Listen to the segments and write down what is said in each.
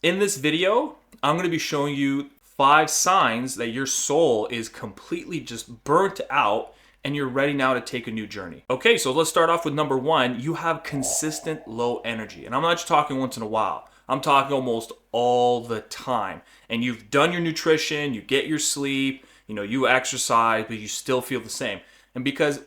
In this video, I'm going to be showing you 5 signs that your soul is completely just burnt out and you're ready now to take a new journey. Okay, so let's start off with number 1. You have consistent low energy. And I'm not just talking once in a while. I'm talking almost all the time. And you've done your nutrition, you get your sleep, you exercise, but you still feel the same. And because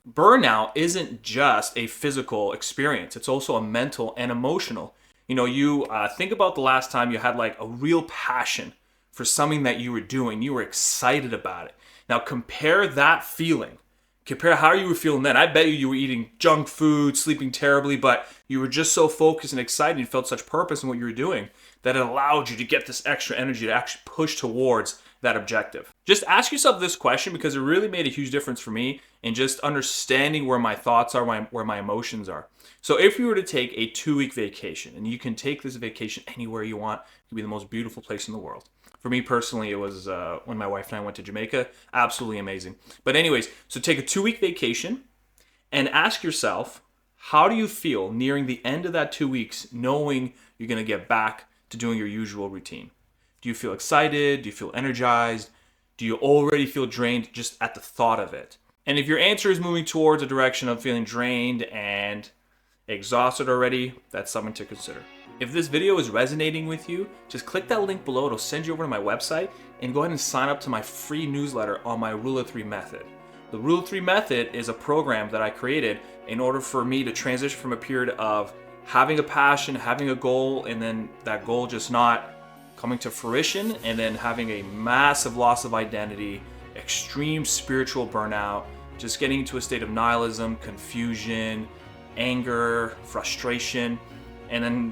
burnout isn't just a physical experience, it's also a mental and emotional. You think about the last time you had like a real passion for something that you were doing. You were excited about it. Now compare that feeling. Compare how you were feeling then. I bet you were eating junk food, sleeping terribly, but you were just so focused and excited. You felt such purpose in what you were doing that it allowed you to get this extra energy to actually push towards that objective. Just ask yourself this question because it really made a huge difference for me in just understanding where my thoughts are, where my emotions are. So if you were to take a 2-week vacation, and you can take this vacation anywhere you want, it could be the most beautiful place in the world. For me personally, it was when my wife and I went to Jamaica. Absolutely amazing. But anyways, so take a 2-week vacation and ask yourself, how do you feel nearing the end of that 2 weeks knowing you're going to get back to doing your usual routine? Do you feel excited? Do you feel energized? Do you already feel drained just at the thought of it? And if your answer is moving towards a direction of feeling drained and exhausted already, that's something to consider. If this video is resonating with you, just click that link below. It'll send you over to my website and go ahead and sign up to my free newsletter on my Rule of 3 method. The Rule of 3 method is a program that I created in order for me to transition from a period of having a passion, having a goal, and then that goal just not coming to fruition, and then having a massive loss of identity, extreme spiritual burnout, just getting into a state of nihilism, confusion, anger, frustration, and then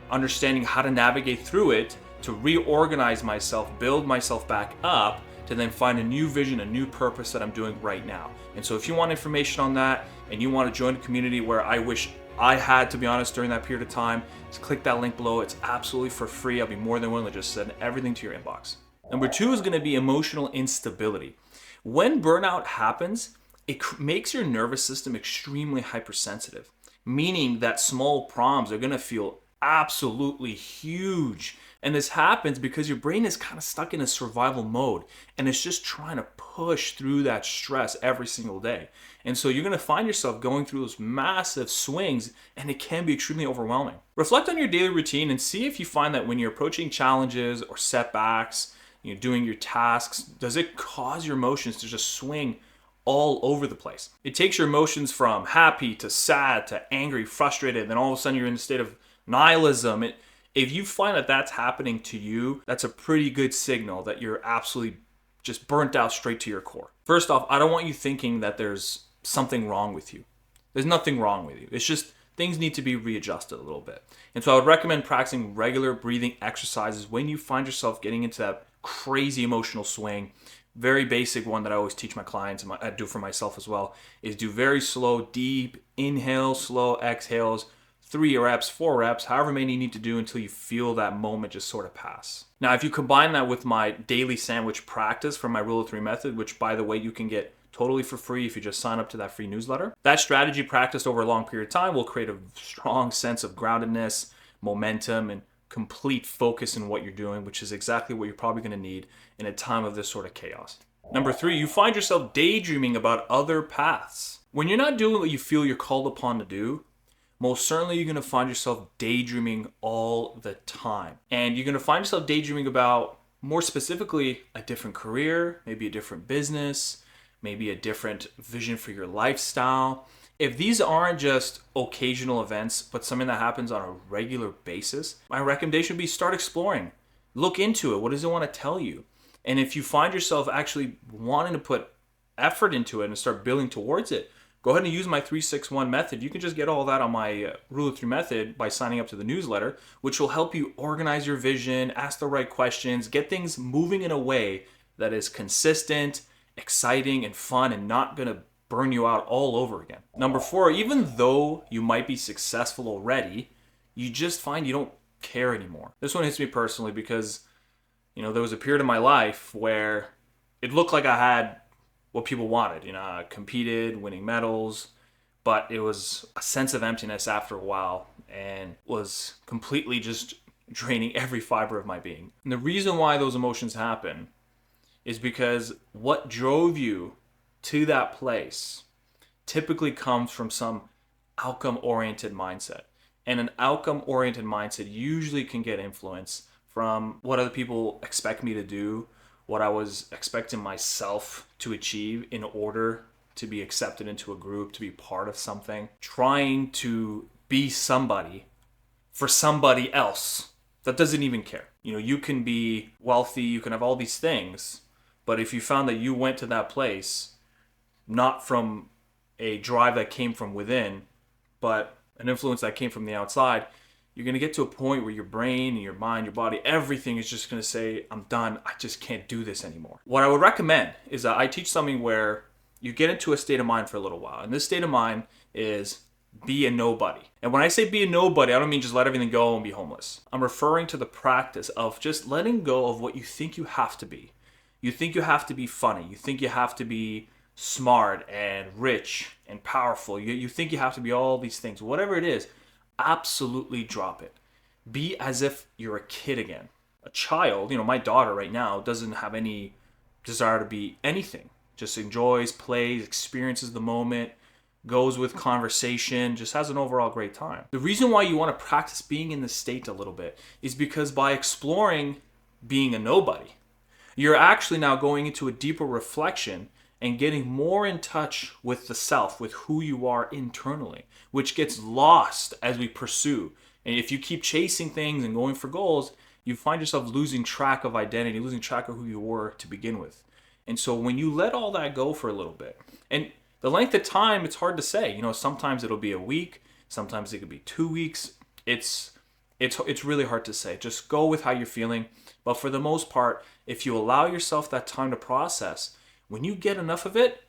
understanding how to navigate through it to reorganize myself, build myself back up, to then find a new vision, a new purpose that I'm doing right now. And so if you want information on that and you want to join a community where I wish I had, to be honest, during that period of time, just click that link below. It's absolutely for free. I'll be more than willing to just send everything to your inbox. Number 2 is going to be emotional instability. When burnout happens, it makes your nervous system extremely hypersensitive, meaning that small problems are going to feel absolutely huge. And this happens because your brain is kind of stuck in a survival mode and it's just trying to push through that stress every single day. And so you're going to find yourself going through those massive swings, and it can be extremely overwhelming. Reflect on your daily routine and see if you find that when you're approaching challenges or setbacks, doing your tasks, does it cause your emotions to just swing all over the place? It takes your emotions from happy to sad to angry, frustrated, and then all of a sudden you're in a state of nihilism. If you find that that's happening to you, that's a pretty good signal that you're absolutely just burnt out straight to your core. First off, I don't want you thinking that there's something wrong with you. There's nothing wrong with you. It's just things need to be readjusted a little bit. And so I would recommend practicing regular breathing exercises when you find yourself getting into that crazy emotional swing. Very basic one that I always teach my clients, and I do for myself as well, is do very slow, deep inhale, slow exhales, 3 reps, 4 reps, however many you need to do until you feel that moment just sort of pass. Now, if you combine that with my daily sandwich practice from my Rule of 3 method, which by the way, you can get totally for free if you just sign up to that free newsletter, that strategy practiced over a long period of time will create a strong sense of groundedness, momentum, and complete focus in what you're doing, which is exactly what you're probably going to need in a time of this sort of chaos. Number 3, you find yourself daydreaming about other paths. When you're not doing what you feel you're called upon to do, most certainly you're going to find yourself daydreaming all the time. And you're going to find yourself daydreaming about, more specifically, a different career, maybe a different business, maybe a different vision for your lifestyle. If these aren't just occasional events, but something that happens on a regular basis, my recommendation would be start exploring. Look into it. What does it want to tell you? And if you find yourself actually wanting to put effort into it and start building towards it, go ahead and use my 3-6-1 method. You can just get all that on my Rule of 3 method by signing up to the newsletter, which will help you organize your vision, ask the right questions, get things moving in a way that is consistent, exciting, and fun, and not going to burn you out all over again. Number 4, even though you might be successful already, you just find you don't care anymore. This one hits me personally because, there was a period of my life where it looked like I had what people wanted. I competed, winning medals, but it was a sense of emptiness after a while and was completely just draining every fiber of my being. And the reason why those emotions happen is because what drove you to that place typically comes from some outcome-oriented mindset. And an outcome-oriented mindset usually can get influence from what other people expect me to do, what I was expecting myself to achieve in order to be accepted into a group, to be part of something, trying to be somebody for somebody else that doesn't even care. You know, you can be wealthy, you can have all these things, but if you found that you went to that place not from a drive that came from within, but an influence that came from the outside, you're going to get to a point where your brain and your mind, your body, everything is just going to say, I'm done. I just can't do this anymore. What I would recommend is that I teach something where you get into a state of mind for a little while. And this state of mind is be a nobody. And when I say be a nobody, I don't mean just let everything go and be homeless. I'm referring to the practice of just letting go of what you think you have to be. You think you have to be funny. You think you have to be smart and rich and powerful. You think you have to be all these things. Whatever it is, absolutely drop it. Be as if you're a kid again. A child, you know, my daughter right now doesn't have any desire to be anything. Just enjoys, plays, experiences the moment, goes with conversation, just has an overall great time. The reason why you want to practice being in this state a little bit is because by exploring being a nobody, you're actually now going into a deeper reflection and getting more in touch with the self, with who you are internally, which gets lost as we pursue. And if you keep chasing things and going for goals, you find yourself losing track of identity, losing track of who you were to begin with. And so when you let all that go for a little bit, and the length of time, it's hard to say. You know, sometimes it'll be a week, sometimes it could be 2 weeks. It's really hard to say. Just go with how you're feeling. But for the most part, if you allow yourself that time to process, when you get enough of it,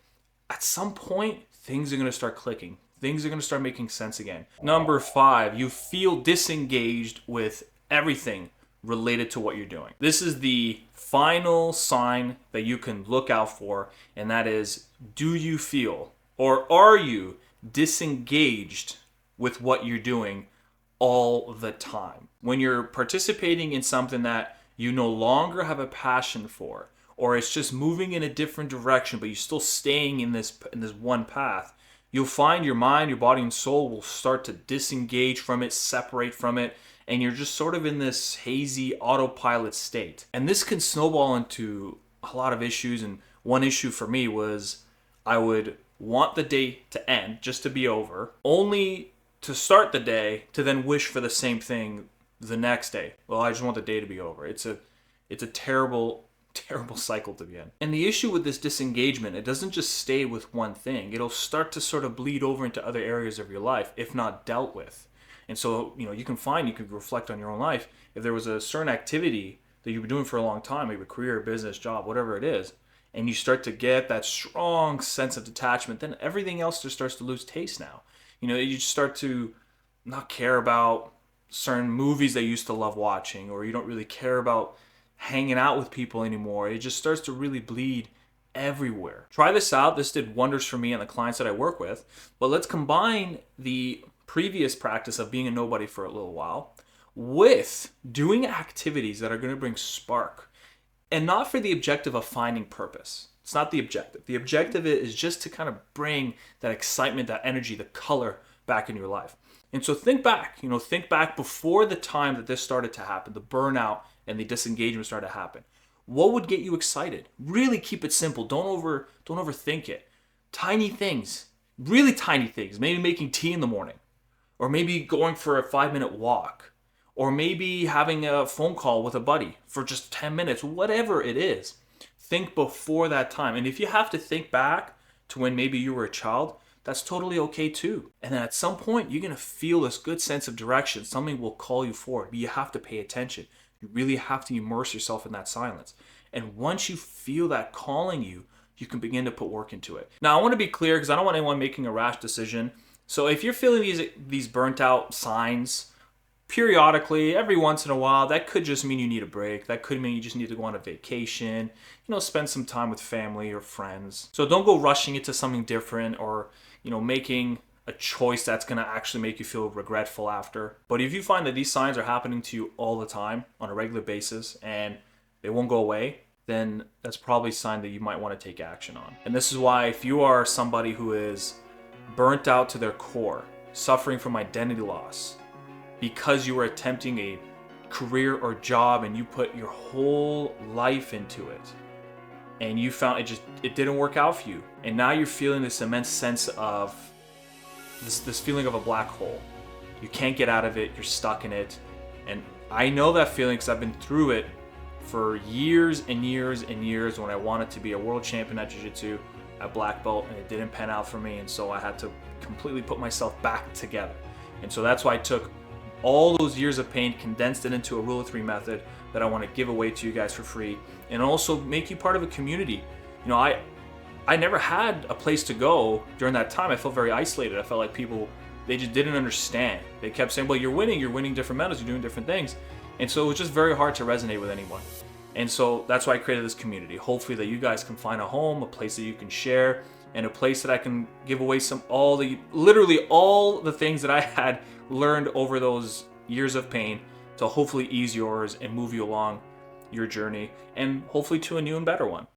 at some point, things are going to start clicking. Things are going to start making sense again. Number 5, you feel disengaged with everything related to what you're doing. This is the final sign that you can look out for, and that is, do you feel or are you disengaged with what you're doing all the time? When you're participating in something that you no longer have a passion for, or it's just moving in a different direction, but you're still staying in this one path, you'll find your mind, your body, and soul will start to disengage from it, separate from it, and you're just sort of in this hazy autopilot state. And this can snowball into a lot of issues, and one issue for me was I would want the day to end, just to be over, only to start the day to then wish for the same thing the next day. Well, I just want the day to be over. It's a terrible cycle to be in. And the issue with this disengagement, it doesn't just stay with one thing. It'll start to sort of bleed over into other areas of your life if not dealt with. And so, you know, you can reflect on your own life. If there was a certain activity that you've been doing for a long time, maybe a career, business, job, whatever it is, and you start to get that strong sense of detachment, then everything else just starts to lose taste now. You know, you just start to not care about certain movies that you used to love watching, or you don't really care about hanging out with people anymore. It just starts to really bleed everywhere. Try this out. This did wonders for me and the clients that I work with. But let's combine the previous practice of being a nobody for a little while with doing activities that are going to bring spark, and not for the objective of finding purpose. It's not the objective. The objective is just to kind of bring that excitement, that energy, the color back in your life. And so think back before the time that this started to happen, the burnout and the disengagement started to happen. What would get you excited? Really keep it simple. Don't overthink it. Tiny things, really tiny things. Maybe making tea in the morning, or maybe going for a 5-minute walk, or maybe having a phone call with a buddy for just 10 minutes, whatever it is. Think before that time. And if you have to think back to when maybe you were a child, that's totally okay too. And then at some point, you're going to feel this good sense of direction. Something will call you forward, but you have to pay attention. You really have to immerse yourself in that silence. And once you feel that calling you, you can begin to put work into it. Now, I want to be clear because I don't want anyone making a rash decision. So if you're feeling these burnt out signs periodically, every once in a while, that could just mean you need a break. That could mean you just need to go on a vacation, spend some time with family or friends. So don't go rushing into something different, or, making a choice that's going to actually make you feel regretful after. But if you find that these signs are happening to you all the time on a regular basis and they won't go away, then that's probably a sign that you might want to take action on. And this is why, if you are somebody who is burnt out to their core, suffering from identity loss because you were attempting a career or job and you put your whole life into it and you found it didn't work out for you, and now you're feeling this immense sense of this feeling of a black hole. You can't get out of it, you're stuck in it. And I know that feeling because I've been through it for years and years and years when I wanted to be a world champion at jiu-jitsu, at black belt, and it didn't pan out for me, and so I had to completely put myself back together. And so that's why I took all those years of pain, condensed it into a rule of 3 method that I want to give away to you guys for free, and also make you part of a community. You know, I never had a place to go during that time. I felt very isolated. I felt like people, they just didn't understand. They kept saying, well, you're winning different medals, you're doing different things. And so it was just very hard to resonate with anyone. And so that's why I created this community. Hopefully that you guys can find a home, a place that you can share, and a place that I can give away literally all the things that I had learned over those years of pain to hopefully ease yours and move you along your journey, and hopefully to a new and better one.